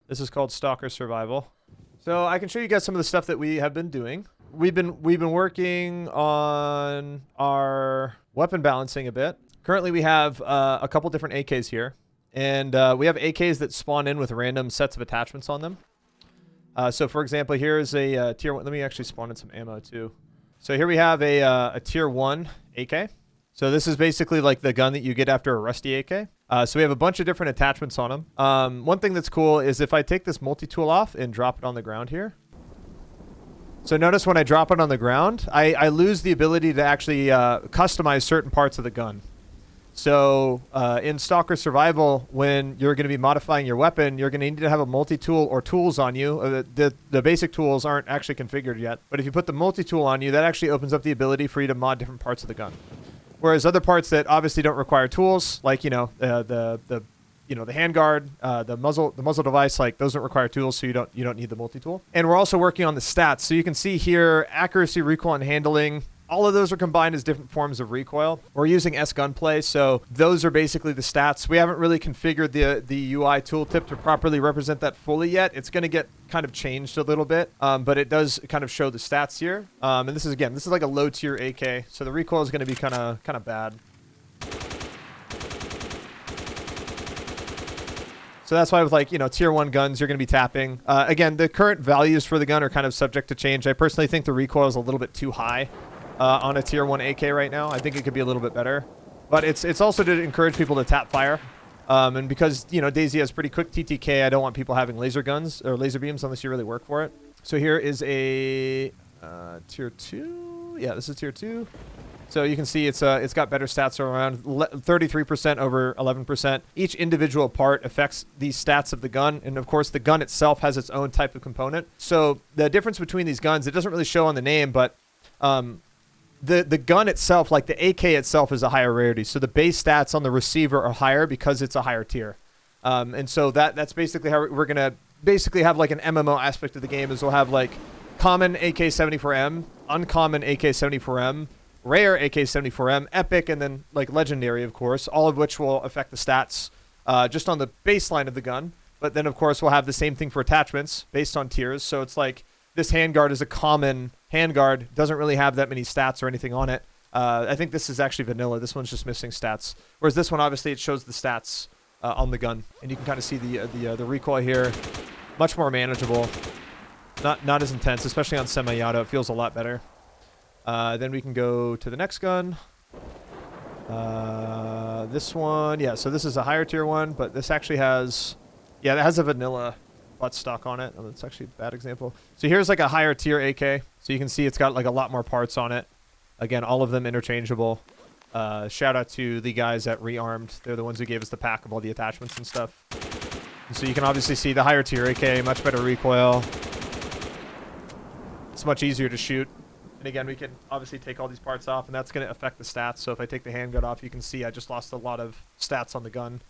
This is called Stalker Survival. So I can show you guys some of the stuff that we have been doing. We've been working on our weapon balancing a bit. Currently, we have a couple different AKs here, and we have AKs that spawn in with random sets of attachments on them. So, for example, here's a tier 1. Let me actually spawn in some ammo too. So here we have a tier 1 AK. So this is basically like the gun that you get after a rusty AK. So we have a bunch of different attachments on them. One thing that's cool is if I take this multi-tool off and drop it on the ground here. So notice when I drop it on the ground, I lose the ability to actually customize certain parts of the gun. So in Stalker Survival, when you're going to be modifying your weapon, you're going to need to have a multi-tool or tools on you. The basic tools aren't actually configured yet. But if you put the multi-tool on you, that actually opens up the ability for you to mod different parts of the gun. Whereas other parts that obviously don't require tools, like the handguard, the muzzle device, like those don't require tools, so you don't need the multi-tool. And we're also working on the stats. So you can see here accuracy, recoil, and handling. All of those are combined as different forms of recoil. We're using S gunplay, so those are basically the stats. We haven't really configured the UI tooltip to properly represent that fully yet. It's going to get kind of changed a little bit, but it does kind of show the stats here. And this is like a low tier AK, so the recoil is going to be kind of bad. So that's why with tier 1 guns, you're going to be tapping. Again, the current values for the gun are kind of subject to change. I personally think the recoil is a little bit too high on a tier 1 AK right now. I think it could be a little bit better. But it's also to encourage people to tap fire. And because, DayZ has pretty quick TTK, I don't want people having laser guns or laser beams unless you really work for it. So here is a tier 2. Yeah, this is tier 2. So you can see it's got better stats around 33% over 11%. Each individual part affects the stats of the gun. And of course, the gun itself has its own type of component. So the difference between these guns, it doesn't really show on the name, but the gun itself, like the AK itself, is a higher rarity. So the base stats on the receiver are higher because it's a higher tier. And so that's basically how we're going to basically have like an MMO aspect of the game is we'll have like common AK-74M, uncommon AK-74M, rare AK-74M, epic, and then like legendary, of course, all of which will affect the stats just on the baseline of the gun. But then, of course, we'll have the same thing for attachments based on tiers. So it's like this handguard is a common handguard, doesn't really have that many stats or anything on it. I think this is actually vanilla. This one's just missing stats. Whereas this one, obviously, it shows the stats on the gun. And you can kind of see the recoil here. Much more manageable. Not as intense, especially on semi-auto. It feels a lot better. Then we can go to the next gun. This one, yeah, so this is a higher tier one, but this actually has, yeah, it has a vanilla buttstock on it. Oh, that's actually a bad example. So here's like a higher tier AK. So you can see it's got like a lot more parts on it. Again, all of them interchangeable. Shout out to the guys at Rearmed. They're the ones who gave us the pack of all the attachments and stuff. And so you can obviously see the higher tier AK, much better recoil. It's much easier to shoot. And again, we can obviously take all these parts off, and that's going to affect the stats. So if I take the handgun off, you can see I just lost a lot of stats on the gun.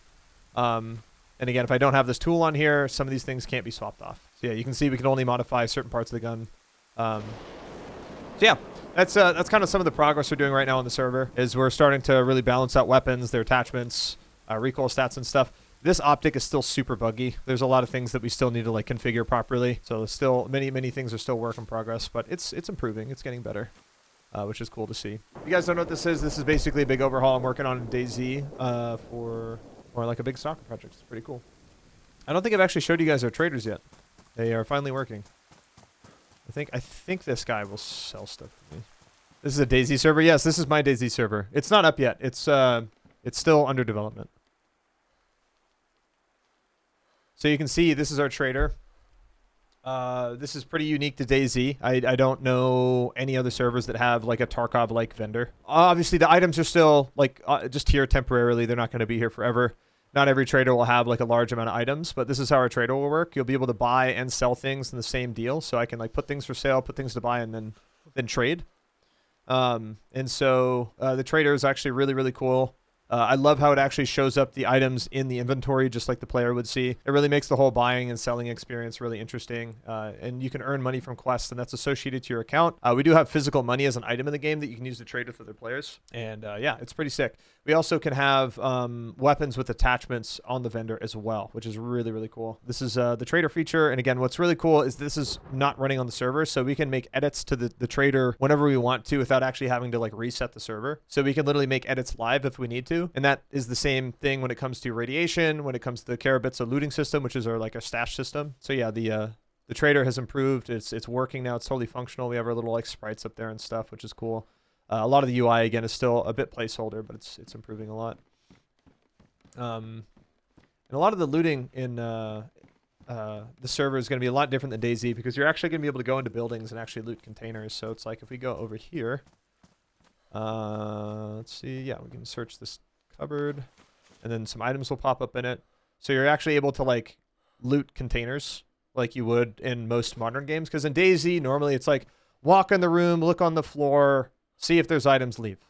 And again, if I don't have this tool on here, some of these things can't be swapped off. So yeah, you can see we can only modify certain parts of the gun. So yeah, that's kind of some of the progress we're doing right now on the server, is we're starting to really balance out weapons, their attachments, recoil stats and stuff. This optic is still super buggy. There's a lot of things that we still need to like configure properly. So still many things are still work in progress, but it's improving. It's getting better, which is cool to see. If you guys don't know what this is basically a big overhaul I'm working on in DayZ for like a big soccer project. It's pretty cool. I don't think I've actually showed you guys our traders yet. They are finally working. I think this guy will sell stuff to me. This is a DayZ server. Yes, this is my DayZ server. It's not up yet. It's still under development. So you can see this is our trader. This is pretty unique to DayZ. I don't know any other servers that have like a Tarkov-like vendor. Obviously, the items are still like just here temporarily. They're not going to be here forever. Not every trader will have like a large amount of items, but this is how our trader will work. You'll be able to buy and sell things in the same deal. So I can like put things for sale, put things to buy, and then trade. And so the trader is actually really, really cool. I love how it actually shows up the items in the inventory just like the player would see. It really makes the whole buying and selling experience really interesting. And you can earn money from quests, and that's associated to your account. We do have physical money as an item in the game that you can use to trade with other players. And yeah, it's pretty sick. We also can have weapons with attachments on the vendor as well, which is really, really cool. This is the trader feature. And again, what's really cool is this is not running on the server, so we can make edits to the trader whenever we want to without actually having to like reset the server. So we can literally make edits live if we need to. And that is the same thing when it comes to radiation, when it comes to the Karabitsa looting system, which is our like a stash system. So yeah, the trader has improved. It's working now. It's totally functional. We have our little like sprites up there and stuff, which is cool. A lot of the UI again is still a bit placeholder, but it's improving a lot. And a lot of the looting in the server is going to be a lot different than DayZ because you're actually going to be able to go into buildings and actually loot containers. So it's like if we go over here, let's see. Yeah, we can search this cupboard, and then some items will pop up in it. So you're actually able to like loot containers like you would in most modern games. Because in DayZ, normally it's like walk in the room, look on the floor, see if there's items, leave.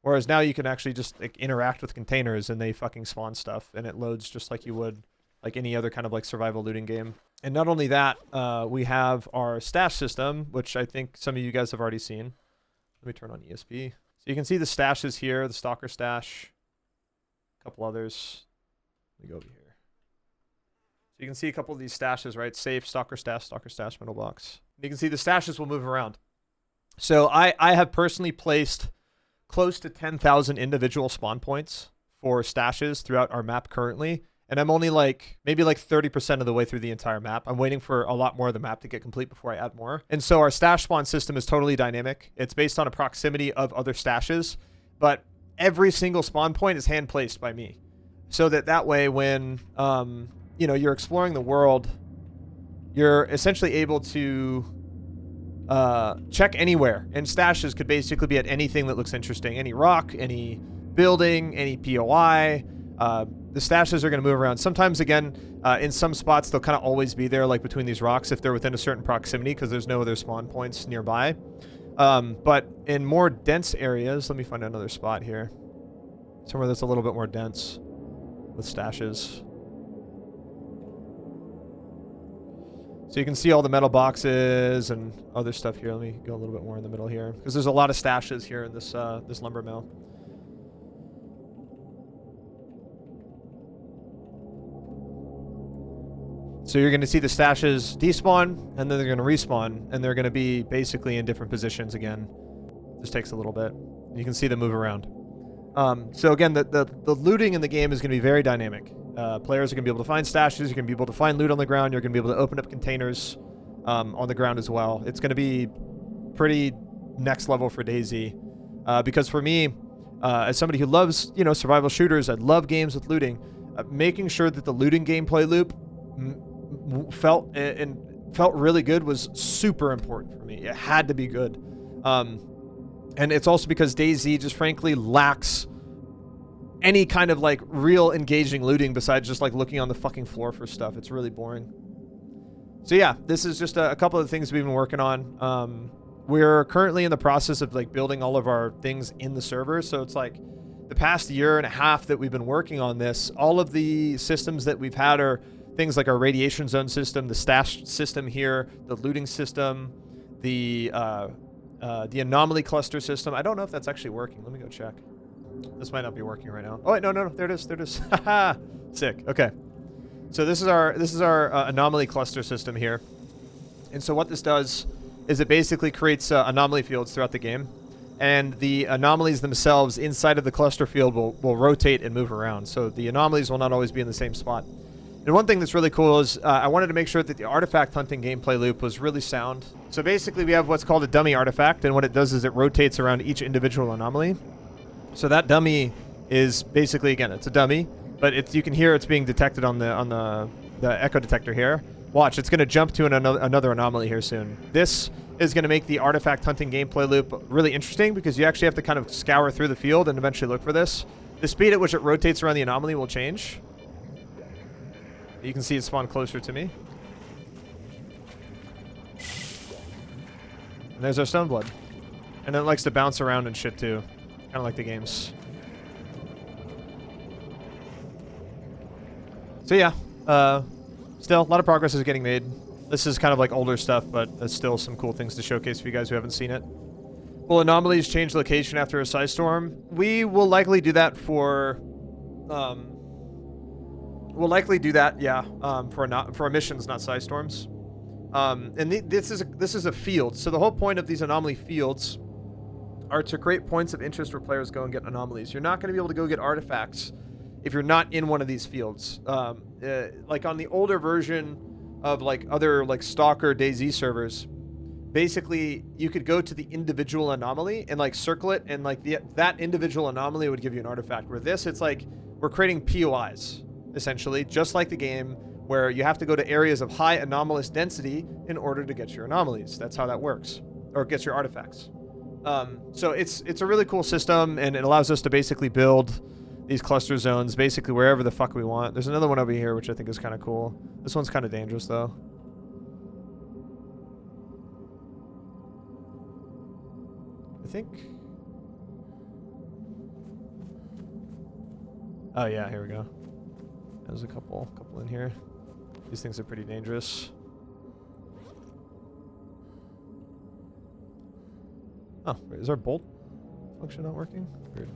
Whereas now you can actually just like interact with containers and they fucking spawn stuff, and it loads just like you would like any other kind of like survival looting game. And not only that, we have our stash system, which I think some of you guys have already seen. Let me turn on ESP. So you can see the stashes here, the Stalker stash, a couple others. Let me go over here. So you can see a couple of these stashes, right? Safe, Stalker stash, middle box. You can see the stashes will move around. So I have personally placed close to 10,000 individual spawn points for stashes throughout our map currently. And I'm only like, maybe like 30% of the way through the entire map. I'm waiting for a lot more of the map to get complete before I add more. And so our stash spawn system is totally dynamic. It's based on a proximity of other stashes, but every single spawn point is hand placed by me. So that way when, you know, you're exploring the world, you're essentially able to check anywhere. And stashes could basically be at anything that looks interesting. Any rock, any building, any POI. The stashes are going to move around. Sometimes, again, in some spots, they'll kind of always be there, like between these rocks, if they're within a certain proximity, because there's no other spawn points nearby. But in more dense areas, let me find another spot here. Somewhere that's a little bit more dense with stashes. So you can see all the metal boxes and other stuff here. Let me go a little bit more in the middle here, because there's a lot of stashes here in this this lumber mill. So you're going to see the stashes despawn, and then they're going to respawn, and they're going to be basically in different positions again. Just takes a little bit. You can see them move around. So again, the looting in the game is going to be very dynamic. Players are going to be able to find stashes. You're going to be able to find loot on the ground. You're going to be able to open up containers on the ground as well. It's going to be pretty next level for DayZ. Because for me, as somebody who loves, you know, survival shooters, I love games with looting. Making sure that the looting gameplay loop felt really good was super important for me. It had to be good. And it's also because DayZ just frankly lacks any kind of like real engaging looting besides just like looking on the fucking floor for stuff. It's really boring. So yeah, this is just a couple of things we've been working on. We're currently in the process of like building all of our things in the server. So it's like the past year and a half that we've been working on this. All of the systems that we've had are things like our radiation zone system, the stash system here, the looting system, the anomaly cluster system. I don't know if that's actually working. Let me go check. This might not be working right now. Oh wait, no, there it is. There it is. Haha, sick. Okay, so this is our anomaly cluster system here, and so what this does is it basically creates anomaly fields throughout the game, and the anomalies themselves inside of the cluster field will rotate and move around. So the anomalies will not always be in the same spot. And one thing that's really cool is I wanted to make sure that the artifact hunting gameplay loop was really sound. So basically we have what's called a dummy artifact, and what it does is it rotates around each individual anomaly. So that dummy is basically, again, it's a dummy, but you can hear it's being detected on the echo detector here. Watch, it's going to jump to another anomaly here soon. This is going to make the artifact hunting gameplay loop really interesting because you actually have to kind of scour through the field and eventually look for this. The speed at which it rotates around the anomaly will change. You can see it spawn closer to me. And there's our Stoneblood. And it likes to bounce around and shit too. Kind of like the games. So yeah, still a lot of progress is getting made. This is kind of like older stuff, but there's still some cool things to showcase for you guys who haven't seen it. Will anomalies change location after a psi storm? We will likely do that for, for emissions, not psi storms. This is a field. So the whole point of these anomaly fields are to create points of interest where players go and get anomalies. You're not going to be able to go get artifacts if you're not in one of these fields. Like on the older version of like other like Stalker DayZ servers, basically you could go to the individual anomaly and like circle it, and like that individual anomaly would give you an artifact. Where this, it's like we're creating POIs essentially, just like the game, where you have to go to areas of high anomalous density in order to get your anomalies. That's how that works, or gets your artifacts. So it's a really cool system, and it allows us to basically build these cluster zones basically wherever the fuck we want. There's another one over here which I think is kind of cool. This one's kind of dangerous though. I think. Oh yeah, here we go. There's a couple in here. These things are pretty dangerous. Oh, wait, is our bolt function not working? Weird.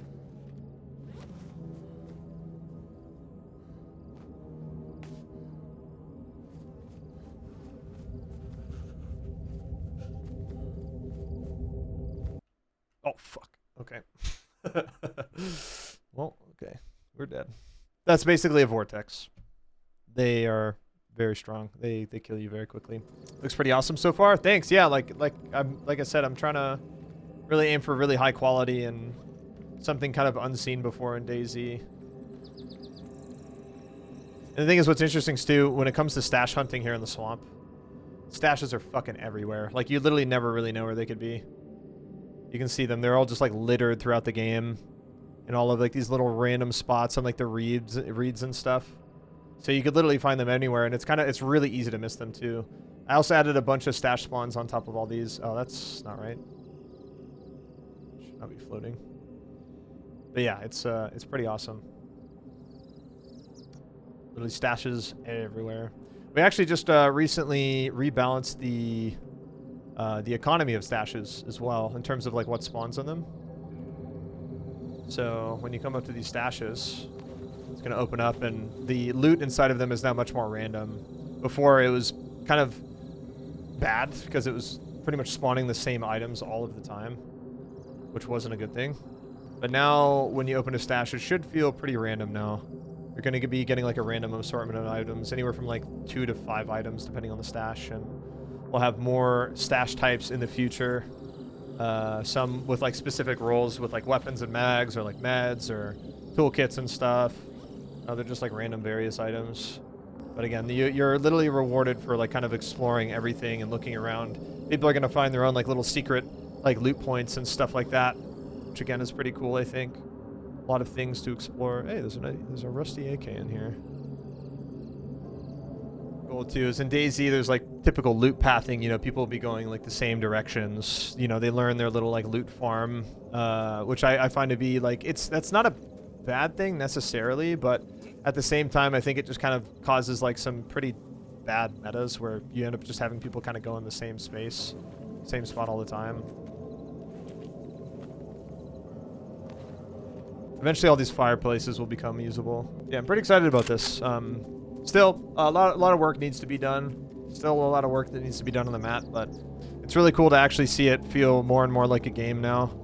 Oh, fuck. Okay. Well, okay. We're dead. That's basically a vortex. They are very strong. They kill you very quickly. Looks pretty awesome so far. Thanks. Yeah, like I said, I'm trying to really aim for really high quality and something kind of unseen before in DayZ. And the thing is, what's interesting, Stu, when it comes to stash hunting here in the swamp, stashes are fucking everywhere. Like, you literally never really know where they could be. You can see them. They're all just like littered throughout the game, in all of like these little random spots on like the reeds and stuff. So you could literally find them anywhere, and it's really easy to miss them too. I also added a bunch of stash spawns on top of all these. Oh, that's not right. Should not be floating. But yeah, it's pretty awesome. Literally stashes everywhere. We actually just recently rebalanced the economy of stashes as well, in terms of like what spawns on them. So when you come up to these stashes, it's going to open up, and the loot inside of them is now much more random. Before, it was kind of bad because it was pretty much spawning the same items all of the time, which wasn't a good thing. But now when you open a stash, it should feel pretty random now. You're going to be getting like a random assortment of items, anywhere from like 2 to 5 items depending on the stash, and we'll have more stash types in the future. Some with like specific roles with like weapons and mags, or like meds or toolkits and stuff. They're just like random various items. But again, you're literally rewarded for like kind of exploring everything and looking around. People are going to find their own like little secret like loot points and stuff like that, which again is pretty cool, I think. A lot of things to explore. Hey, there's a rusty AK in here. Cool too is in DayZ, there's like typical loot pathing. You know, people will be going like the same directions. You know, they learn their little like loot farm, which I find to be like, that's not a bad thing necessarily, but at the same time, I think it just kind of causes like some pretty bad metas where you end up just having people kind of go in the same space, same spot all the time. Eventually all these fireplaces will become usable. Yeah, I'm pretty excited about this. Still, a lot of work needs to be done. Still a lot of work that needs to be done on the map, but it's really cool to actually see it feel more and more like a game now.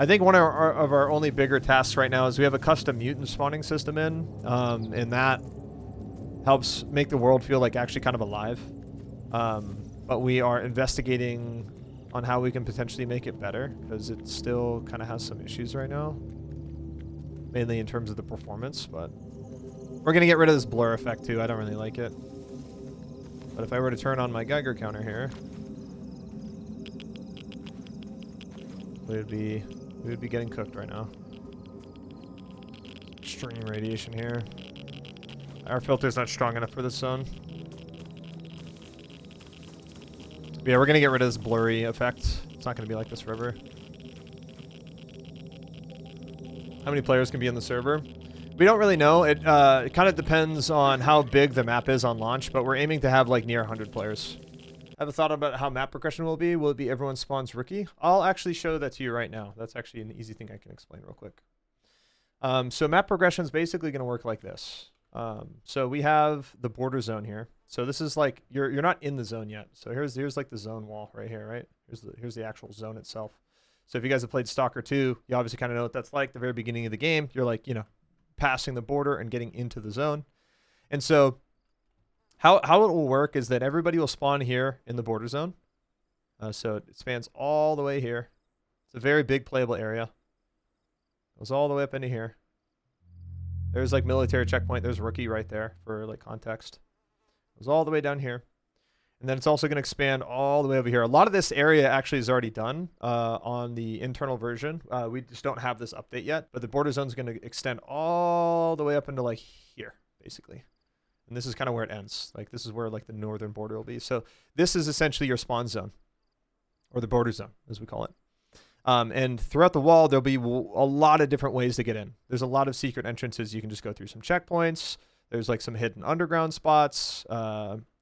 I think one of our only bigger tasks right now is we have a custom mutant spawning system in, and that helps make the world feel like actually kind of alive. But we are investigating on how we can potentially make it better, because it still kind of has some issues right now, mainly in terms of the performance. But we're going to get rid of this blur effect too. I don't really like it. But if I were to turn on my Geiger counter here, we would be getting cooked right now. Extreme radiation here. Our filter's not strong enough for this zone. But yeah, we're going to get rid of this blurry effect. It's not going to be like this forever. How many players can be in the server? We don't really know. It kind of depends on how big the map is on launch, but we're aiming to have like near 100 players. I have a thought about how map progression will be. Will it be everyone spawns rookie? I'll actually show that to you right now. That's actually an easy thing I can explain real quick. So map progression is basically going to work like this. So we have the border zone here. So this is like, you're not in the zone yet. So here's like the zone wall right here, right? Here's the actual zone itself. So if you guys have played Stalker 2, you obviously kind of know what that's like. The very beginning of the game, you're like, passing the border and getting into the zone. And so how it will work is that everybody will spawn here in the border zone. So it spans all the way here. It's a very big playable area. Goes all the way up into here. There's like military checkpoint. There's rookie right there for like context. Goes all the way down here. And then it's also going to expand all the way over here. A lot of this area actually is already done on the internal version. We just don't have this update yet. But the border zone is going to extend all the way up into like here, basically. And this is kind of where it ends. Like this is where like the northern border will be. So this is essentially your spawn zone, or the border zone, as we call it. And throughout the wall, there'll be a lot of different ways to get in. There's a lot of secret entrances. You can just go through some checkpoints. There's like some hidden underground spots.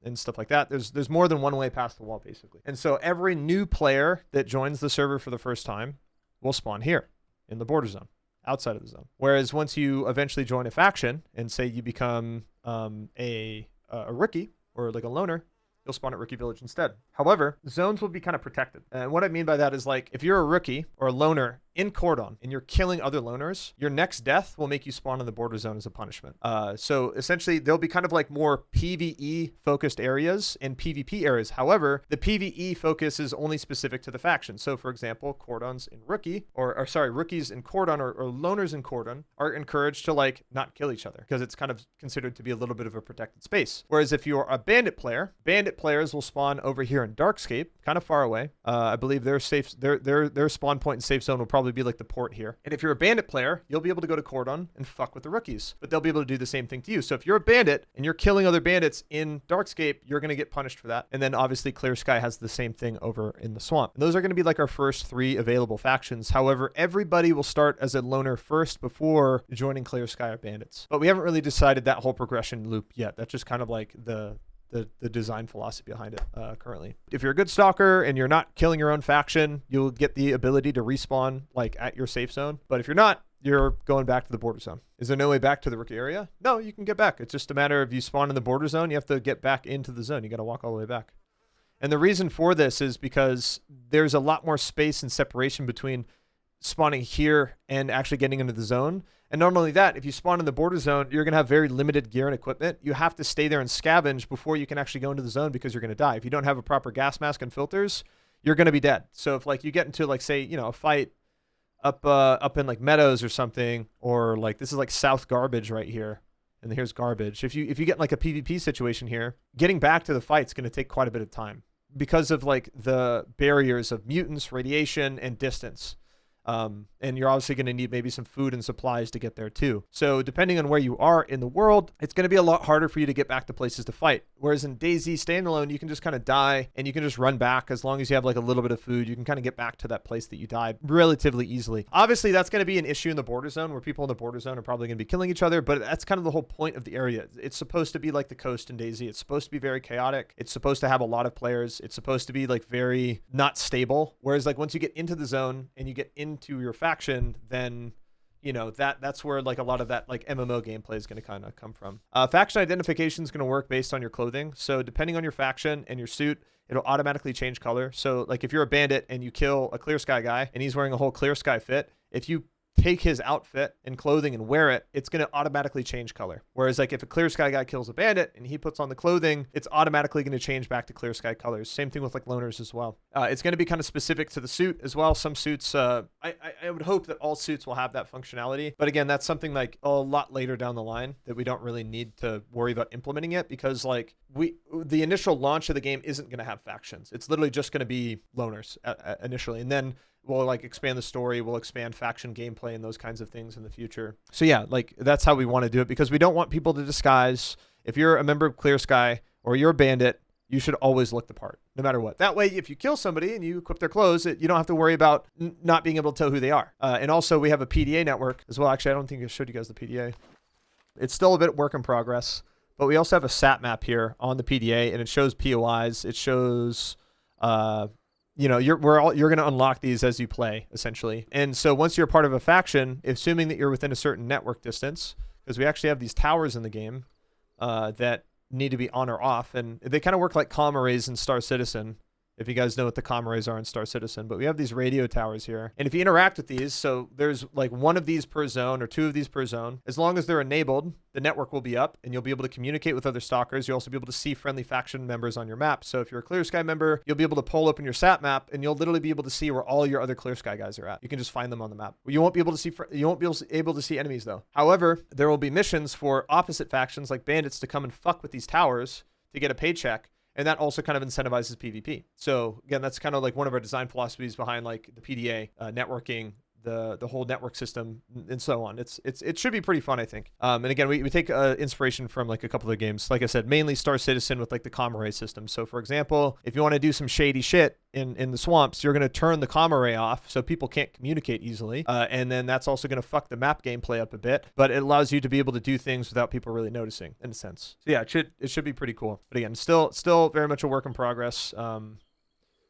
And stuff like that. There's more than one way past the wall, basically. And so every new player that joins the server for the first time will spawn here in the border zone, outside of the zone. Whereas once you eventually join a faction and say you become a rookie or like a loner, you'll spawn at Rookie Village instead. However, zones will be kind of protected. And what I mean by that is like, if you're a rookie or a loner in Cordon and you're killing other loners, your next death will make you spawn in the border zone as a punishment. So essentially, there'll be kind of like more PvE focused areas and PvP areas. However, the PvE focus is only specific to the faction. So for example, Cordons in Rookie, or sorry, rookies in Cordon or loners in Cordon are encouraged to like not kill each other because it's kind of considered to be a little bit of a protected space. Whereas if you're a bandit player, bandit players will spawn over here in Darkscape, kind of far away. I believe their spawn point and safe zone will probably be like the port here. And if you're a bandit player, you'll be able to go to Cordon and fuck with the rookies, but they'll be able to do the same thing to you. So if you're a bandit and you're killing other bandits in Darkscape, you're going to get punished for that. And then obviously Clear Sky has the same thing over in the swamp. And those are going to be like our first 3 available factions. However, everybody will start as a loner first before joining Clear Sky or bandits. But we haven't really decided that whole progression loop yet. That's just kind of like the design philosophy behind it currently. If you're a good stalker and you're not killing your own faction, you'll get the ability to respawn like at your safe zone. But if you're not, you're going back to the border zone. Is there no way back to the rookie area? No, you can get back. It's just a matter of you spawn in the border zone, you have to get back into the zone. You got to walk all the way back. And the reason for this is because there's a lot more space and separation between spawning here and actually getting into the zone. And not only that, if you spawn in the border zone, you're going to have very limited gear and equipment. You have to stay there and scavenge before you can actually go into the zone because you're going to die. If you don't have a proper gas mask and filters, you're going to be dead. So if like you get into like, say, a fight up in like Meadows or something, or like this is like South Garbage right here, and here's Garbage. If you get like a PvP situation here, getting back to the fight's going to take quite a bit of time because of like the barriers of mutants, radiation, and distance. And you're obviously going to need maybe some food and supplies to get there too. So depending on where you are in the world, it's going to be a lot harder for you to get back to places to fight. Whereas in DayZ standalone, you can just kind of die and you can just run back. As long as you have like a little bit of food, you can kind of get back to that place that you died relatively easily. Obviously, that's going to be an issue in the border zone where people in the border zone are probably going to be killing each other, but that's kind of the whole point of the area. It's supposed to be like the coast in DayZ. It's supposed to be very chaotic. It's supposed to have a lot of players. It's supposed to be like very not stable. Whereas like once you get into the zone and you get into your faction, then that's where like a lot of that like MMO gameplay is going to kind of come from. Faction identification is going to work based on your clothing. So depending on your faction and your suit, it'll automatically change color. So like if you're a bandit and you kill a Clear Sky guy and he's wearing a whole Clear Sky fit, if you take his outfit and clothing and wear it, it's going to automatically change color. Whereas like if a Clear Sky guy kills a bandit and he puts on the clothing, it's automatically going to change back to Clear Sky colors. Same thing with like loners as well. It's going to be kind of specific to the suit as well. Some suits, I would hope that all suits will have that functionality. But again, that's something like a lot later down the line that we don't really need to worry about implementing it, because like the initial launch of the game isn't going to have factions. It's literally just going to be loners initially. And then we'll like expand the story, we'll expand faction gameplay and those kinds of things in the future. So yeah, like that's how we want to do it, because we don't want people to disguise. If you're a member of Clear Sky or you're a bandit, you should always look the part, no matter what. That way, if you kill somebody and you equip their clothes, you don't have to worry about not being able to tell who they are. And also, we have a PDA network as well. Actually, I don't think I showed you guys the PDA. It's still a bit work in progress, but we also have a sat map here on the PDA, and it shows POIs. It shows, you know, you're going to unlock these as you play, essentially. And so once you're part of a faction, assuming that you're within a certain network distance, because we actually have these towers in the game that need to be on or off, and they kind of work like comm arrays in Star Citizen, if you guys know what the comm arrays are in Star Citizen. But we have these radio towers here. And if you interact with these, so there's like one of these per zone or two of these per zone, as long as they're enabled, the network will be up and you'll be able to communicate with other stalkers. You'll also be able to see friendly faction members on your map. So if you're a Clear Sky member, you'll be able to pull open your sat map and you'll literally be able to see where all your other Clear Sky guys are at. You can just find them on the map. You won't be able to see enemies though. However, there will be missions for opposite factions like bandits to come and fuck with these towers to get a paycheck. And that also kind of incentivizes PvP. So again, that's kind of like one of our design philosophies behind like the PDA, networking, the whole network system, and so on. It should be pretty fun, I think. And again, we take inspiration from like a couple of games. Like I said, mainly Star Citizen with like the comm array system. So for example, if you want to do some shady shit in the swamps, you're going to turn the comm array off so people can't communicate easily. And then that's also going to fuck the map gameplay up a bit, but it allows you to be able to do things without people really noticing, in a sense. So yeah, it should be pretty cool. But again, still very much a work in progress.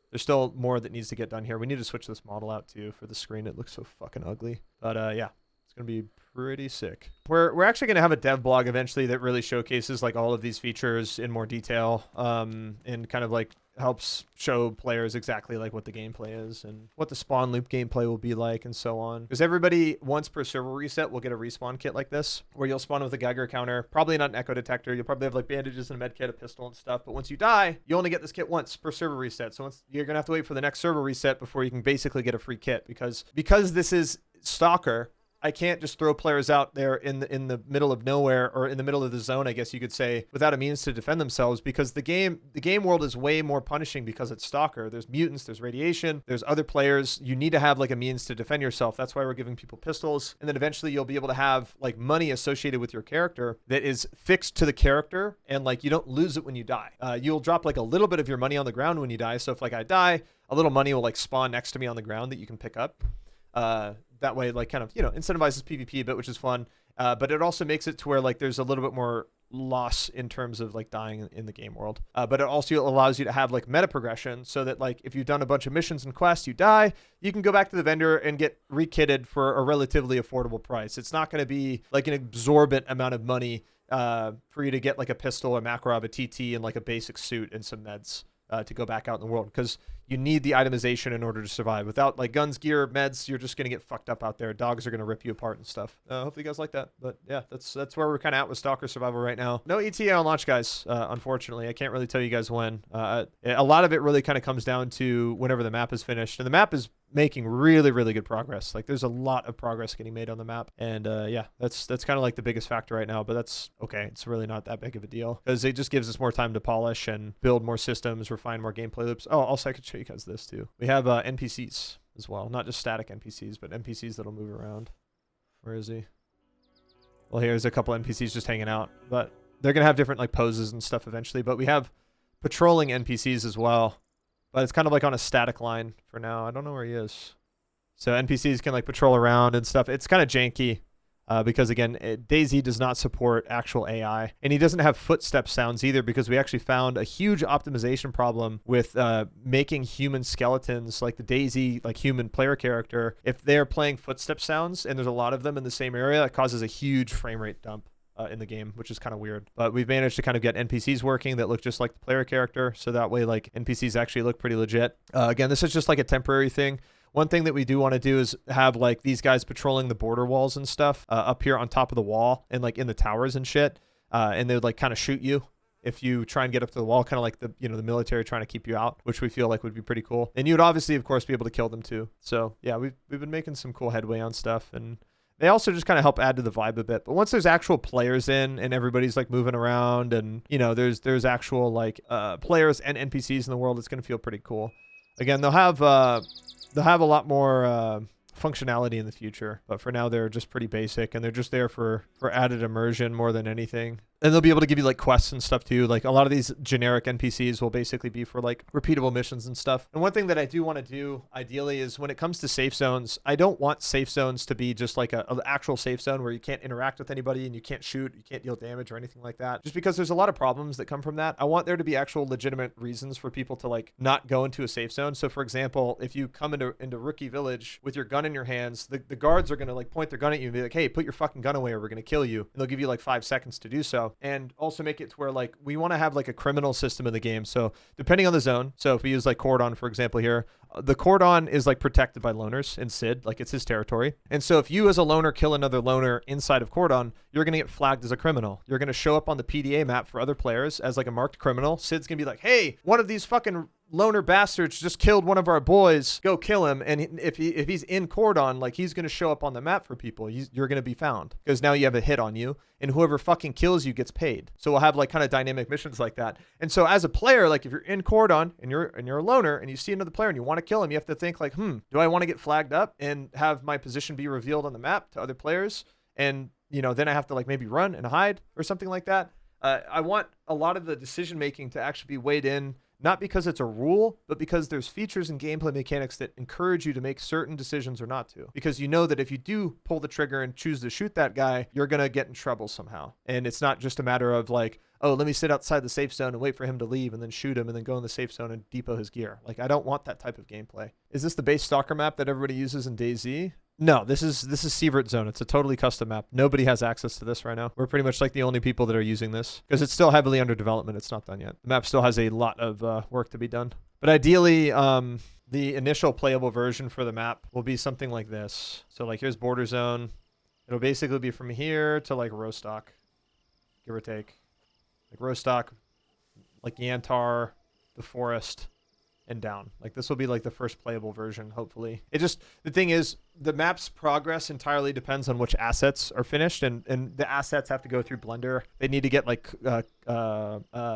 There's still more that needs to get done here. We need to switch this model out too for the screen. It looks so fucking ugly. But yeah, it's gonna be pretty sick. We're actually gonna have a dev blog eventually that really showcases like all of these features in more detail, and kind of like helps show players exactly like what the gameplay is and what the spawn loop gameplay will be like and so on. Because everybody once per server reset will get a respawn kit like this, where you'll spawn with a Geiger counter, probably not an echo detector. You'll probably have like bandages and a med kit, a pistol and stuff. But once you die, you only get this kit once per server reset. So you're gonna have to wait for the next server reset before you can basically get a free kit, because this is Stalker. I can't just throw players out there in the middle of nowhere, or in the middle of the zone, I guess you could say, without a means to defend themselves, because the game world is way more punishing because it's Stalker. There's mutants, there's radiation, there's other players. You need to have like a means to defend yourself. That's why we're giving people pistols. And then eventually you'll be able to have like money associated with your character that is fixed to the character, and like you don't lose it when you die. You'll drop like a little bit of your money on the ground when you die. So if like I die, a little money will like spawn next to me on the ground that you can pick up. That way, like, kind of, you know, incentivizes PvP a bit, which is fun. But it also makes it to where, like, there's a little bit more loss in terms of, like, dying in the game world. But it also allows you to have, like, meta progression, so that, like, if you've done a bunch of missions and quests, you die, you can go back to the vendor and get rekitted for a relatively affordable price. It's not going to be, like, an exorbitant amount of money for you to get, like, a pistol, a Makarov, a TT, and, like, a basic suit and some meds. To go back out in the world, because you need the itemization in order to survive. Without like guns, gear, meds, you're just gonna get fucked up out there. Dogs are gonna rip you apart and stuff. Hopefully you guys like that. But yeah, that's where we're kind of at with Stalker Survival right now. No ETA on launch, guys. Unfortunately, I can't really tell you guys when. A lot of it really kind of comes down to whenever the map is finished, and the map is making really good progress. Like there's a lot of progress getting made on the map, and yeah, that's kind of like the biggest factor right now. But that's okay. It's really not that big of a deal, because it just gives us more time to polish and build more systems, refine more gameplay loops. Oh, also I could show you guys this too. We have NPCs as well, not just static NPCs, but NPCs that'll move around. Where is he? Well, here's a couple NPCs just hanging out, but they're gonna have different like poses and stuff eventually. But we have patrolling NPCs as well. But it's kind of like on a static line for now. I don't know where he is. So NPCs can like patrol around and stuff. It's kind of janky because, again, DayZ does not support actual AI. And he doesn't have footstep sounds either, because we actually found a huge optimization problem with making human skeletons, like the DayZ, like human player character. If they're playing footstep sounds and there's a lot of them in the same area, it causes a huge frame rate dump. In the game, which is kind of weird. But we've managed to kind of get NPCs working that look just like the player character, so that way like NPCs actually look pretty legit. Again, this is just like a temporary thing. One thing that we do want to do is have like these guys patrolling the border walls and stuff up here on top of the wall and like in the towers and shit, and they would like kind of shoot you if you try and get up to the wall, kind of like the, you know, the military trying to keep you out, which we feel like would be pretty cool. And you would obviously, of course, be able to kill them too. So yeah, we've been making some cool headway on stuff, and they also just kind of help add to the vibe a bit. But once there's actual players in and everybody's like moving around, and you know, there's actual like players and NPCs in the world, it's gonna feel pretty cool. Again, they'll have a lot more functionality in the future, but for now they're just pretty basic, and they're just there for added immersion more than anything. And they'll be able to give you like quests and stuff too. Like a lot of these generic NPCs will basically be for like repeatable missions and stuff. And one thing that I do want to do ideally is when it comes to safe zones, I don't want safe zones to be just like an actual safe zone where you can't interact with anybody and you can't shoot, you can't deal damage or anything like that. Just because there's a lot of problems that come from that. I want there to be actual legitimate reasons for people to like not go into a safe zone. So for example, if you come into Rookie Village with your gun in your hands, the guards are going to like point their gun at you and be like, hey, put your fucking gun away or we're going to kill you. And they'll give you like 5 seconds to do so. And also make it to where like we want to have like a criminal system in the game. So depending on the zone, so if we use like Cordon for example here, the Cordon is like protected by loners in Sid, like it's his territory. And so if you as a loner kill another loner inside of Cordon, you're going to get flagged as a criminal. You're going to show up on the PDA map for other players as like a marked criminal. Sid's going to be like, hey, one of these fucking loner bastards just killed one of our boys, go kill him. And if he's in Cordon, like he's going to show up on the map for people. You're going to be found because now you have a hit on you, and whoever fucking kills you gets paid. So we'll have like kind of dynamic missions like that. And so as a player, like if you're in Cordon and you're a loner and you see another player and you want to kill him, you have to think like, do I want to get flagged up and have my position be revealed on the map to other players? And then I have to like maybe run and hide or something like that. I want a lot of the decision making to actually be weighed in, not because it's a rule, but because there's features and gameplay mechanics that encourage you to make certain decisions or not to. Because you know that if you do pull the trigger and choose to shoot that guy, you're going to get in trouble somehow. And it's not just a matter of like, oh, let me sit outside the safe zone and wait for him to leave and then shoot him and then go in the safe zone and depot his gear. Like, I don't want that type of gameplay. Is this the base Stalker map that everybody uses in DayZ? No, this is Sivert Zone. It's a totally custom map. Nobody has access to this right now. We're pretty much like the only people that are using this because it's still heavily under development. It's not done yet. The map still has a lot of work to be done. But ideally, the initial playable version for the map will be something like this. So like here's Border Zone. It'll basically be from here to like Rostock, give or take. Like Rostock, like Yantar, the forest, and down. Like this will be like the first playable version, hopefully. The thing is, the map's progress entirely depends on which assets are finished, and the assets have to go through Blender. They need to get like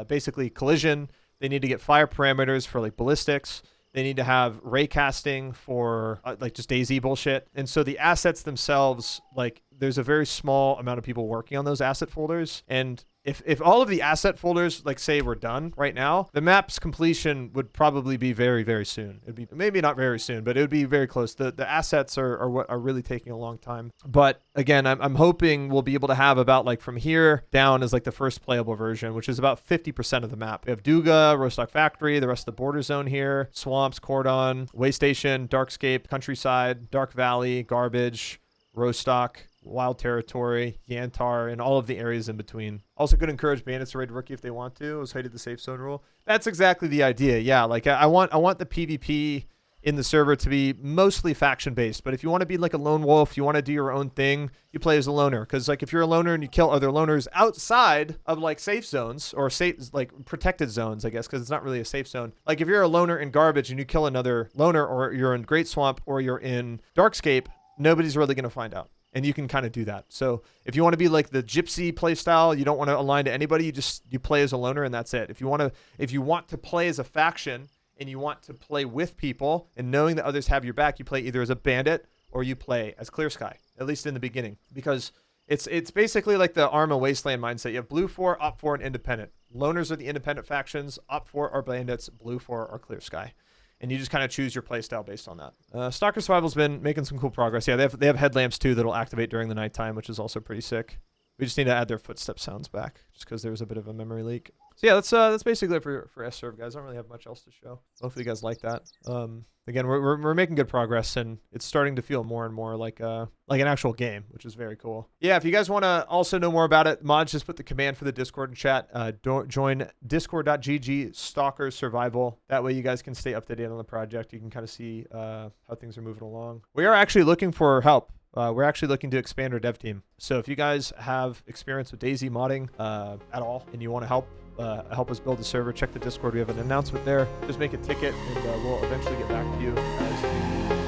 basically collision. They need to get fire parameters for like ballistics. They need to have ray casting for like just DayZ bullshit. And so the assets themselves, like there's a very small amount of people working on those asset folders. And if all of the asset folders, like say were done right now, the map's completion would probably be very, very soon. It'd be maybe not very soon, but it would be very close. The assets are what are really taking a long time. But again, I'm hoping we'll be able to have about like from here down is like the first playable version, which is about 50% of the map. We have Duga, Rostock Factory, the rest of the border zone here, swamps, Cordon, way station, Darkscape, countryside, Dark Valley, garbage, Rostock, wild territory, Yantar, and all of the areas in between. Also could encourage bandits to raid rookie if they want to. It was hated the safe zone rule. That's exactly the idea. Yeah, like I want the PvP in the server to be mostly faction based, but if you want to be like a lone wolf, you want to do your own thing, you play as a loner. Because like if you're a loner and you kill other loners outside of like safe zones or safe like protected zones, I guess, because it's not really a safe zone. Like if you're a loner in garbage and you kill another loner, or you're in Great Swamp or you're in Darkscape, nobody's really going to find out. And you can kind of do that. So if you want to be like the gypsy play style, you don't want to align to anybody, you play as a loner and that's it. If you want to play as a faction and you want to play with people and knowing that others have your back, you play either as a bandit or you play as Clear Sky, at least in the beginning. Because it's basically like the Arma Wasteland mindset. You have Blue 4, Op 4, and Independent. Loners are the independent factions, Op 4 are bandits, Blue 4 are Clear Sky. And you just kind of choose your playstyle based on that. Stalker Survival's been making some cool progress. Yeah, they have headlamps too that'll activate during the nighttime, which is also pretty sick. We just need to add their footstep sounds back, just because there was a bit of a memory leak. So yeah, that's basically it for S-Serve, guys. I don't really have much else to show. Hopefully you guys like that. Again, we're making good progress, and it's starting to feel more and more like an actual game, which is very cool. Yeah, if you guys want to also know more about it, mods, just put the command for the Discord in chat. Join discord.gg Stalker Survival. That way you guys can stay up to date on the project. You can kind of see how things are moving along. We are actually looking for help. We're actually looking to expand our dev team. So if you guys have experience with DayZ modding at all, and you want to help us build the server, check the Discord. We have an announcement there. Just make a ticket, and we'll eventually get back to you as